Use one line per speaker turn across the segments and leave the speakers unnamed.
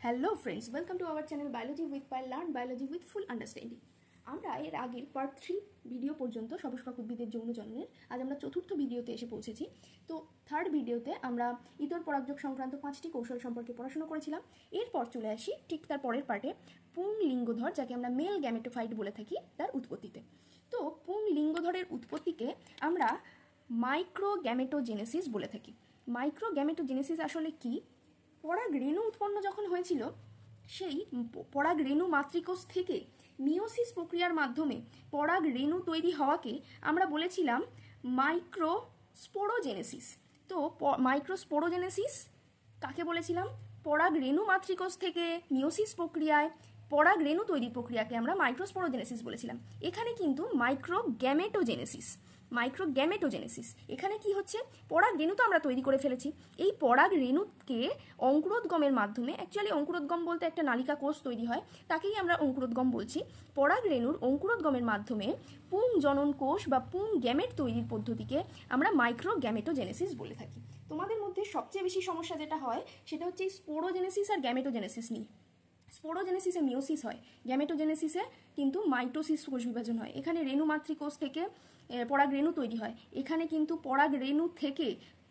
Hello friends, welcome to our channel biology with Payel, learn biology with full understanding. আমরা এর আগের part 3 video পর্যন্ত সপুষ্পক উদ্ভিদের যৌন জন্মের আজ আমরা চতুর্থ ভিডিওতে এসে পৌঁছেছি। তো থার্ড ভিডিওতে আমরা ইতর পরাগযোগ সংক্রান্ত 5টি কৌশল সম্পর্কে পড়াশোনা করেছিলাম। এরপর চলে আসি ঠিক তার পরের পার্টে পুংলিঙ্গধর, যাকে আমরা মেল গ্যামেটোফাইট বলে থাকি, তার উৎপত্তিতে। তো পুংলিঙ্গধরের উৎপত্তিকে আমরা মাইক্রোগ্যামেটোজেনেসিস বলে থাকি। মাইক্রোগ্যামেটোজেনেসিস আসলে কি? পরাগ রেণু উৎপন্ন যখন হয়েছিল, সেই পরাগ রেণু মাতৃকোষ থেকে মিওসিস প্রক্রিয়ার মাধ্যমে পরাগ রেণু তৈরি হওয়াকে আমরা বলেছিলাম মাইক্রোস্পোরোজেনেসিস। তো মাইক্রোস্পোরোজেনেসিস কাকে বলেছিলাম? পরাগ রেণু মাতৃকোষ থেকে মিওসিস প্রক্রিয়ায় পরাগ রেণু তৈরির প্রক্রিয়াকে আমরা মাইক্রোস্পোরোজেনেসিস বলেছিলাম। এখানে কিন্তু মাইক্রোগ্যামেটোজেনেসিস এখানে কি হচ্ছে? পরাগ রেণু তো আমরা তৈরি করে ফেলেছি। এই পরাগ রেণুকে অঙ্কুরোদ্গমের মাধ্যমে, অ্যাকচুয়ালি অঙ্কুরোদ্গম বলতে একটা নালিকা কোষ তৈরি হয়, তাকেই আমরা অঙ্কুরোদ্গম বলছি। পরাগ রেণুর অঙ্কুরোদ্গমের মাধ্যমে পুং জনন কোষ বা পুং গ্যামেট তৈরির পদ্ধতিকে আমরা মাইক্রোগ্যামেটোজেনেসিস বলে থাকি। তোমাদের মধ্যে সবচেয়ে বেশি সমস্যা যেটা হয় সেটা হচ্ছে স্পোরোজেনেসিস আর গ্যামেটোজেনেসিস নিয়ে। স্পোরোজেনেসিসে মিওসিস হয়, গ্যামেটোজেনেসিসে কিন্তু মাইটোসিস কোষ বিভাজন হয়। এখানে রেণু মাতৃকোষ থেকে পরাগ রেণু তৈরি হয়, এখানে কিন্তু পরাগ রেণু থেকে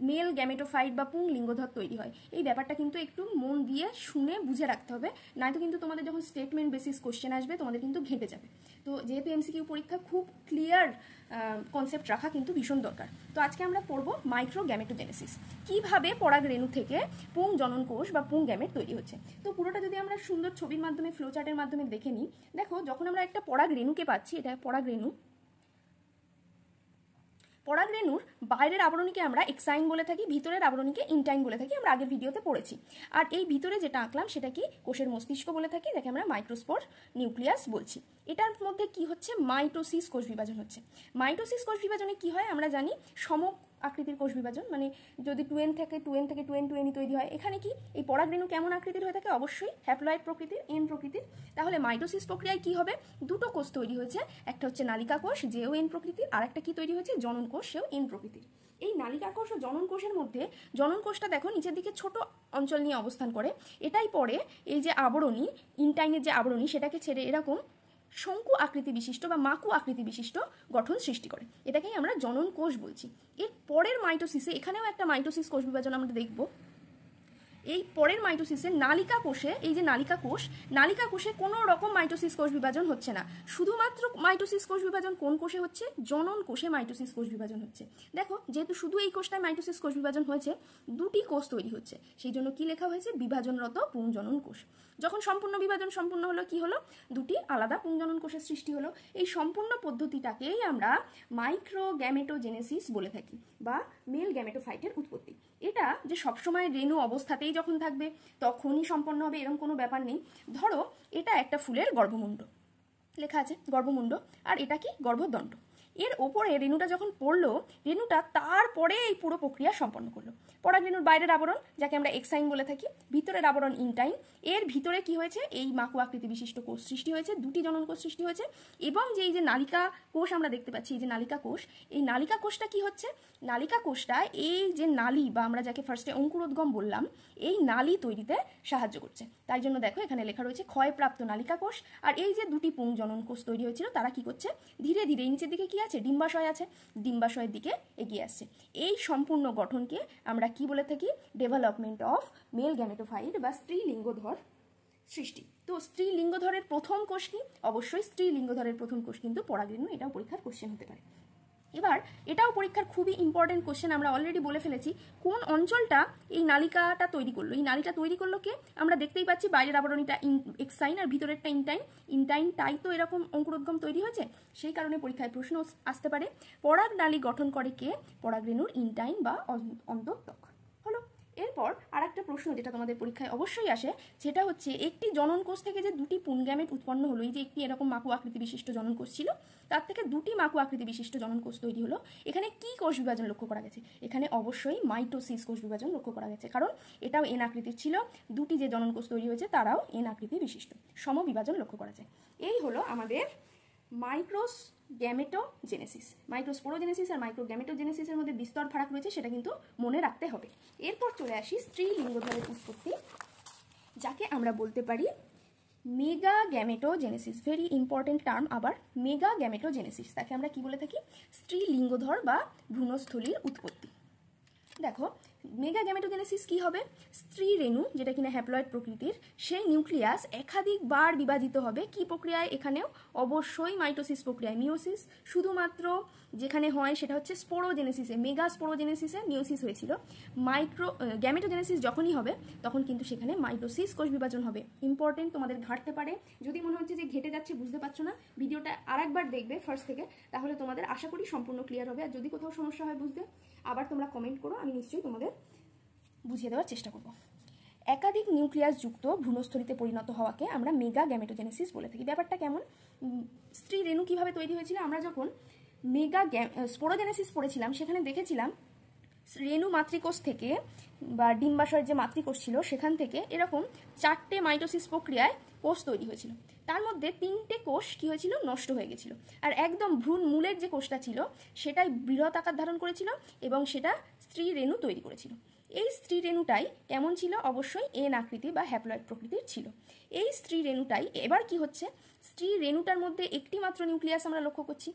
মেল গ্যামেটোফাইট বা পুংলিঙ্গধর তৈরি হয়। এই ব্যাপারটা কিন্তু একটু মন দিয়ে শুনে বুঝে রাখতে হবে, নয়তো কিন্তু তোমাদের যখন স্টেটমেন্ট বেসিস কোশ্চেন আসবে তোমাদের কিন্তু ঘেঁটে যাবে। তো যেহেতু এমসিকিউ পরীক্ষা, খুব ক্লিয়ার কনসেপ্ট রাখা কিন্তু ভীষণ দরকার। তো আজকে আমরা পড়ব মাইক্রোগ্যামেটোজেনেসিস, কিভাবে পরাগ রেণু থেকে পুং জনন কোষ বা পুং গ্যামেট তৈরি হচ্ছে। তো পুরোটা যদি আমরা সুন্দর ছবির মাধ্যমে, ফ্লোচার্টের মাধ্যমে দেখে নিই, দেখো যখন আমরা একটা পরাগ রেণুকে পাচ্ছি, এটা পরাগ রেণু। পরাগ রেণুর বাইরের আবরণীকে আমরা এক্সাইন বলে থাকি, ভিতরের আবরণীকে ইনটাইন বলে থাকি, আমরা আগের ভিডিওতে পড়েছি। আর এই ভিতরে যেটা আঁকলাম সেটা কি? কোষের মস্তিষ্ক বলে থাকি, যাকে আমরা মাইক্রোস্পোর নিউক্লিয়াস বলছি। এটার মধ্যে কি হচ্ছে? মাইটোসিস কোষ বিভাজন হচ্ছে। মাইটোসিস কোষ বিভাজনে কি হয় আমরা জানি, সম আকৃতির কোষ বিভাজন, মানে যদি 2n থেকে 2n তৈরি হয়। এখানে কি এই পরাগ রেণু কেমন আকৃতির হয়ে থাকে? অবশ্যই হ্যাপ্লয়েড প্রকৃতির, এন প্রকৃতির। তাহলে মাইটোসিস প্রক্রিয়ায় কি হবে? দুটো কোষ তৈরি হয়েছে, একটা হচ্ছে নালিকা কোষ, যেও এন প্রকৃতির, আর একটা কি তৈরি হয়েছে? জনন কোষ, সেও এন প্রকৃতির। এই নালিকা কোষ ও জনন কোষের মধ্যে জনন কোষটা দেখো নিচের দিকে ছোট অঞ্চল নিয়ে অবস্থান করে। এটাই পরে এই যে আবরণী, ইনটাইনের যে আবরণী, সেটাকে ছেড়ে এরকম শঙ্কু আকৃতি বিশিষ্ট বা মাকু আকৃতি বিশিষ্ট গঠন সৃষ্টি করে। এটাকেই আমরা জনন কোষ বলছি। এর পরের মাইটোসিসে, এখানেও একটা মাইটোসিস কোষ বিভাজন আমরা দেখব। এই পরের মাইটোসিসে নালিকা কোষে, এই যে নালিকা কোষে কোনো রকম মাইটোসিস কোষ বিভাজন হচ্ছে না। শুধুমাত্র মাইটোসিস কোষ বিভাজন কোন কোষে হচ্ছে? জনন কোষে মাইটোসিস কোষ বিভাজন হচ্ছে। দেখো, যেহেতু শুধু এই কোষটায় মাইটোসিস কোষ বিভাজন হয়েছে, দুটি কোষ তৈরি হচ্ছে, সেই জন্য কি লেখা হয়েছে? বিভাজনরত পুংজনন কোষ। যখন সম্পূর্ণ বিভাজন সম্পূর্ণ হলো, কি হলো? দুটি আলাদা পুংজনন কোষের সৃষ্টি হলো। এই সম্পূর্ণ পদ্ধতিটাকেই আমরা মাইক্রোগ্যামেটোজেনেসিস বলে থাকি, বা মেল গ্যামেটোফাইটের উৎপত্তি। এটা যে সবসময় রেণু অবস্থাতেই যখন থাকবে তখনই সম্পন্ন হবে এরকম কোনো ব্যাপার নেই। ধরো এটা একটা ফুলের গর্ভমুণ্ড, লেখা আছে গর্ভমুণ্ড, আর এটা কি? গর্ভদণ্ড। এর ওপরে রেণুটা যখন পড়লো, রেণুটা তারপরে এই পুরো প্রক্রিয়া সম্পন্ন করলো। পরাগ রেণুর বাইরের আবরণ, যাকে আমরা এক্সাইন বলে থাকি, ভিতরের আবরণ ইনটাইন। এর ভিতরে কি হয়েছে? এই মাকু আকৃতি বিশিষ্ট কোষ সৃষ্টি হয়েছে, দুটি জনন কোষ সৃষ্টি হয়েছে। এবং যে এই যে নালিকা কোষ আমরা দেখতে পাচ্ছি, এই যে নালিকা কোষ, এই নালিকা কোষটা কি হচ্ছে? নালিকা কোষটা এই যে নালী, বা আমরা যাকে ফার্স্টে অঙ্কুরোদ্গম বললাম, এই নালী তৈরিতে সাহায্য করছে। তাই জন্য দেখো এখানে লেখা রয়েছে ক্ষয়প্রাপ্ত নালিকা কোষ। আর এই যে দুটি পুং জনন কোষ তৈরি হয়েছিল, তারা কি করছে? ধীরে ধীরে নিচের দিকে কি আছে? ডিম্বাশয় আছে, ডিম্বাশয়ের দিকে এগিয়ে আসছে। এই সম্পূর্ণ গঠনকে আমরা কি বলে থাকি? ডেভেলপমেন্ট অফ মেল গ্যামেটোফাইট বা স্ত্রীলিঙ্গধর সৃষ্টি। তো স্ত্রীলিঙ্গধরের প্রথম কোষ কি? অবশ্যই স্ত্রীলিঙ্গধরের প্রথম কোষ কিন্তু পরাগ রেণু। এটাও পরীক্ষার কোশ্চেন হতে পারে। এবার এটাও পরীক্ষার খুবই ইম্পর্টেন্ট কোশ্চেন, আমরা অলরেডি বলে ফেলেছি কোন অঞ্চলটা এই নালিকাটা তৈরি করলো। এই নালিকা তৈরি করলো কে? আমরা দেখতেই পাচ্ছি বাইরের আবরণীটা এক্সাইন আর ভিতরেরটা ইনটাইন। তাই তো এরকম অঙ্কুরোদ্গম তৈরি হয়েছে। সেই কারণে পরীক্ষায় প্রশ্ন আসতে পারে, পরাগ নালী গঠন করে কে? পরাগ রেণুর ইনটাইন বা অন্তঃত্বক। হলো। এরপর আর একটা প্রশ্ন যেটা তোমাদের পরীক্ষায় অবশ্যই আসে, সেটা হচ্ছে একটি জনন কোষ থেকে যে দুটি পুংগ্যামেট উৎপন্ন হলো, এই যে একটি এরকম মাকু আকৃতি বিশিষ্ট জনন কোষ ছিল, তার থেকে দুটি মাকু আকৃতি বিশিষ্ট জনন কোষ তৈরি হলো। এখানে কি কোষ বিভাজন লক্ষ্য করা গেছে? এখানে অবশ্যই মাইটোসিস কোষ বিভাজন লক্ষ্য করা গেছে, কারণ এটাও এন আকৃতির ছিল। দুটি যে জনন কোষ তৈরি হয়েছে তারাও এন আকৃতি বিশিষ্ট, সমবিভাজন লক্ষ্য করা যায়। এই হলো আমাদের মাইক্রোগ্যামেটোজেনেসিস। মাইক্রোস্পোরোজেনেসিস আর মাইক্রোগ্যামেটোজেনেসিসের মধ্যে বিস্তর ফারাক রয়েছে, সেটা কিন্তু মনে রাখতে হবে। এরপর চলে আসি স্ত্রীলিঙ্গধরের উৎপত্তি। যাকে আমরা বলতে পারি mega gametogenesis. Very important term আবার, মেগা গ্যামেটোজেনেসিস। তাকে আমরা কি বলে থাকি? স্ত্রীলিঙ্গধর বা ভ্রূণস্থলীর উৎপত্তি। দেখো মেগা গ্যামেটোজেনেসিস কি হবে? স্ত্রী রেণু, যেটা কিনা হ্যাপ্লয়েড প্রকৃতির, সেই নিউক্লিয়াস একাধিকবার বিভাজিত হবে। কি প্রক্রিয়ায়? এখানেও অবশ্যই মাইটোসিস প্রক্রিয়ায়। মিওসিস শুধুমাত্র যেখানে হয় সেটা হচ্ছে স্পোরোজেনেসিসে, মেগা স্পোরোজেনেসিসে মিওসিস হয়েছিল। গ্যামেটোজেনেসিস যখনই হবে তখন কিন্তু সেখানে মাইটোসিস কোষ বিভাজন হবে। ইম্পর্টেন্ট, তোমাদের ঘাটতে পারে। যদি মনে হচ্ছে যে ঘেটে যাচ্ছে, বুঝতে পারছো না, ভিডিওটা আরেকবার দেখবে ফার্স্ট থেকে, তাহলে তোমাদের আশা করি সম্পূর্ণ ক্লিয়ার হবে। আর যদি কোথাও সমস্যা হয় বুঝতে, আবার তোমরা কমেন্ট করো, আমি নিশ্চয়ই তোমাদের বুঝিয়ে দেওয়ার চেষ্টা করব। একাধিক নিউক্লিয়াস যুক্ত ভ্রূণস্থলীতে পরিণত হওয়াকে আমরা মেগা গ্যামেটোজেনেসিস বলে থাকি। ব্যাপারটা কেমন? স্ত্রী রেণু কিভাবে তৈরি হয়েছিল? আমরা যখন মেগা স্পোরোজেনেসিস পড়েছিলাম সেখানে দেখেছিলাম রেণু মাতৃকোষ থেকে বা ডিম্বাশয়ের যে মাতৃকোষ ছিল সেখান থেকে এরকম 4টে মাইটোসিস প্রক্রিয়ায় কোষ তৈরি হয়েছিল। তার মধ্যে 3টে কোষ কি হয়েছিল? নষ্ট হয়ে গেছিল। আর একদম ভ্রূণ মূলের যে কোষটা ছিল সেটাই বৃহৎ আকার ধারণ করেছিল এবং সেটা স্ত্রী রেণু তৈরি করেছিল। এই স্ত্রী রেণুটাই কেমন ছিল? অবশ্যই এন আকৃতি বা হ্যাপ্লয়েড প্রকৃতির ছিল। এই স্ত্রী রেণুটাই এবার কি হচ্ছে? স্ত্রী রেণুটার মধ্যে একটি মাত্র নিউক্লিয়াস আমরা লক্ষ্য করছি।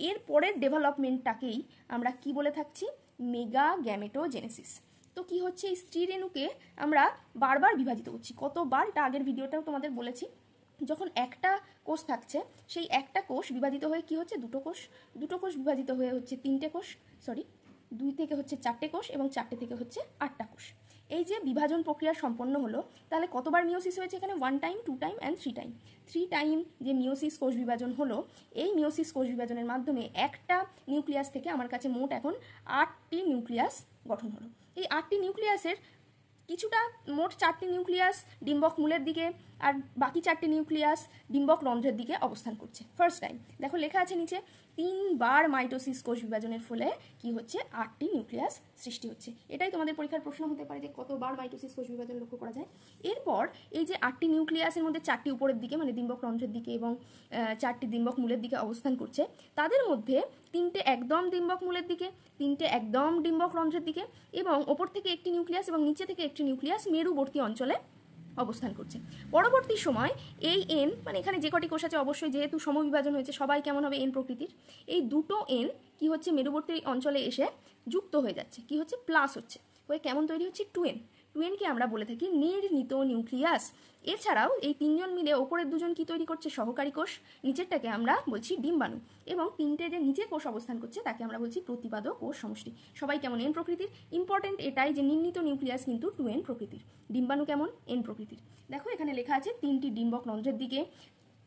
এর পরের ডেভেলপমেন্টটাকেই আমরা কি বলে থাকছি? Mega gametogenesis. তো কি হচ্ছে? এই স্ত্রী রেণুকে আমরা বারবার বিভাজিত করছি। কতবার? এটা আগের ভিডিওটাও তোমাদের বলেছি। যখন একটা কোষ থাকছে, সেই একটা কোষ বিভাজিত হয়ে কি হচ্ছে? দুটো কোষ বিভাজিত হয়ে হচ্ছে 3টে কোষ, 2 থেকে হচ্ছে 4টে কোষ এবং 4টে থেকে হচ্ছে 8টা কোষ। এই যে বিভাজন প্রক্রিয়া সম্পন্ন হলো, তাহলে কতবার মিওসিস হয়েছে এখানে? 1 time, 2 time and 3 time. 3 time যে মিওসিস কোষ বিভাজন হলো, এই মিওসিস কোষ বিভাজনের মাধ্যমে একটা নিউক্লিয়াস থেকে আমার কাছে মোট এখন 8টি নিউক্লিয়াস গঠন হলো। এই 8টি নিউক্লিয়াসের কিছুটা, মোট 4টি নিউক্লিয়াস ডিম্বক মূলের দিকে আর বাকি 4টি নিউক্লিয়াস ডিম্বক রন্ধ্রের দিকে অবস্থান করছে। ফার্স্ট টাইম দেখো লেখা আছে নিচে, 3 বার মাইটোসিস কোষ বিভাজনের ফলে কি হচ্ছে? 8টি নিউক্লিয়াস সৃষ্টি হচ্ছে। এটাই তোমাদের পরীক্ষার প্রশ্ন হতে পারে যে কতবার মাইটোসিস কোষ বিভাজন লক্ষ্য করা যায়। এরপর এই যে 8টি নিউক্লিয়াসের মধ্যে 4টি উপরের দিকে মানে ডিম্বক রন্ধ্রের দিকে এবং 4টি ডিম্বক মূলের দিকে অবস্থান করছে, তাদের মধ্যে 3টে একদম ডিম্বক মূলের দিকে, 3টে একদম ডিম্বক রন্ধ্রের দিকে এবং ওপর থেকে একটি নিউক্লিয়াস এবং নিচে থেকে একটি নিউক্লিয়াস মেরুবর্তী অঞ্চলে অবস্থান করছে। পরবর্তী সময় এই এন, মানে এখানে যে কটি কোষ আছে অবশ্যই যেহেতু সমবিভাজন হয়েছে সবাই কেমন হবে? এন প্রকৃতির। এই দুটো এন কি হচ্ছে? মেরুবর্তী অঞ্চলে এসে যুক্ত হয়ে যাচ্ছে, কি হচ্ছে? প্লাস হচ্ছে, হয়ে কেমন তৈরি হচ্ছে? 2N। 2Nকে আমরা বলে থাকি নির্ণীত নিউক্লিয়াস। এছাড়াও এই 3জন মিলে ওপরের 2জন কি তৈরি করছে? সহকারী কোষ। নিচেরটাকে আমরা বলছি ডিম্বাণু এবং 3টে যে নিচে কোষ অবস্থান করছে তাকে আমরা বলছি প্রতিপাদক কোষ সমষ্টি। সবাই কেমন? এন প্রকৃতির। ইম্পর্টেন্ট এটাই যে নির্ণীত নিউক্লিয়াস কিন্তু 2N প্রকৃতির। ডিম্বাণু কেমন? এন প্রকৃতির। দেখো এখানে লেখা আছে 3টি ডিম্বক রন্ধ্রের দিকে,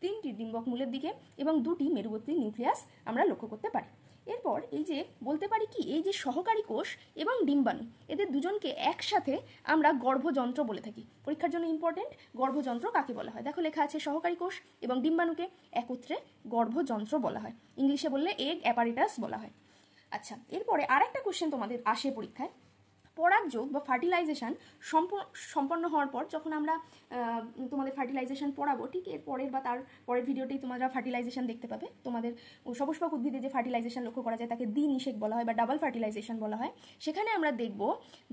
3টি ডিম্বক মূলের দিকে এবং 2টি মেরুবর্তী নিউক্লিয়াস আমরা লক্ষ্য করতে পারি। এরপর এই যে বলতে পারি কি, এই যে সহকারী কোষ এবং ডিম্বাণু, এদের দুজনকে একসাথে আমরা গর্ভযন্ত্র বলে থাকি। পরীক্ষার জন্য ইম্পর্টেন্ট, গর্ভযন্ত্র কাকে বলা হয়? দেখো লেখা আছে সহকারী কোষ এবং ডিম্বাণুকে একত্রে গর্ভযন্ত্র বলা হয়। ইংলিশে বললে এগ অ্যাপারেটাস বলা হয়। আচ্ছা, এরপরে আরেকটা কোশ্চেন তোমাদের আসে পরীক্ষায়। পরাগযোগ বা ফার্টিলাইজেশন সম্পন্ন হওয়ার পর যখন আমরা তোমাদের ফার্টিলাইজেশন পড়াবো, ঠিক এর পরের বা তার পরের ভিডিওতেই তোমরা ফার্টিলাইজেশন দেখতে পাবে। তোমাদের সপুষ্পক উদ্ভিদে যে ফার্টিলাইজেশন লক্ষ্য করা যায় তাকে দ্বিনিষেক বলা হয় বা ডাবল ফার্টিলাইজেশন বলা হয়। সেখানে আমরা দেখব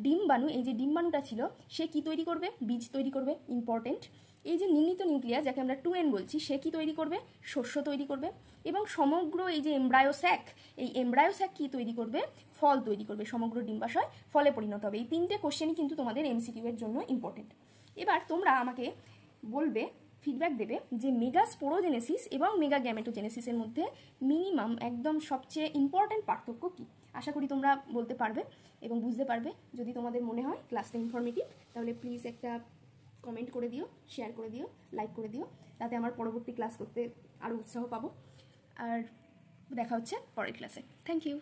ডিম্বাণু, এই যে ডিম্বাণুটা ছিল সে কি তৈরি করবে? বীজ তৈরি করবে। ইম্পর্টেন্ট, এই যে নির্ণীত নিউক্লিয়াস যাকে আমরা 2N বলছি, সে কি তৈরি করবে? শস্য তৈরি করবে। এবং সমগ্র এই যে এমব্রায়োস্যাক, এই এমব্রায়োস্যাক কি তৈরি করবে? ফল তৈরি করবে। সমগ্র ডিম্বাশয় ফলে পরিণত হবে। এই 3টে কোশ্চেনই কিন্তু তোমাদের MCQ এর জন্য ইম্পর্টেন্ট। এবার তোমরা আমাকে বলবে, ফিডব্যাক দেবে যে মেগা স্পোরোজেনেসিস এবং মেগা গ্যামেটোজেনেসিসের মধ্যে মিনিমাম একদম সবচেয়ে ইম্পর্টেন্ট পার্থক্য কী? আশা করি তোমরা বলতে পারবে এবং বুঝতে পারবে। যদি তোমাদের মনে হয় ক্লাসটা ইনফরমেটিভ তাহলে প্লিজ একটা কমেন্ট করে দিও, শেয়ার করে দিও, লাইক করে দিও, তাতে আমার পরবর্তী ক্লাস করতে আরও উৎসাহ পাবো। আর দেখা হচ্ছে পরের ক্লাসে। Thank you.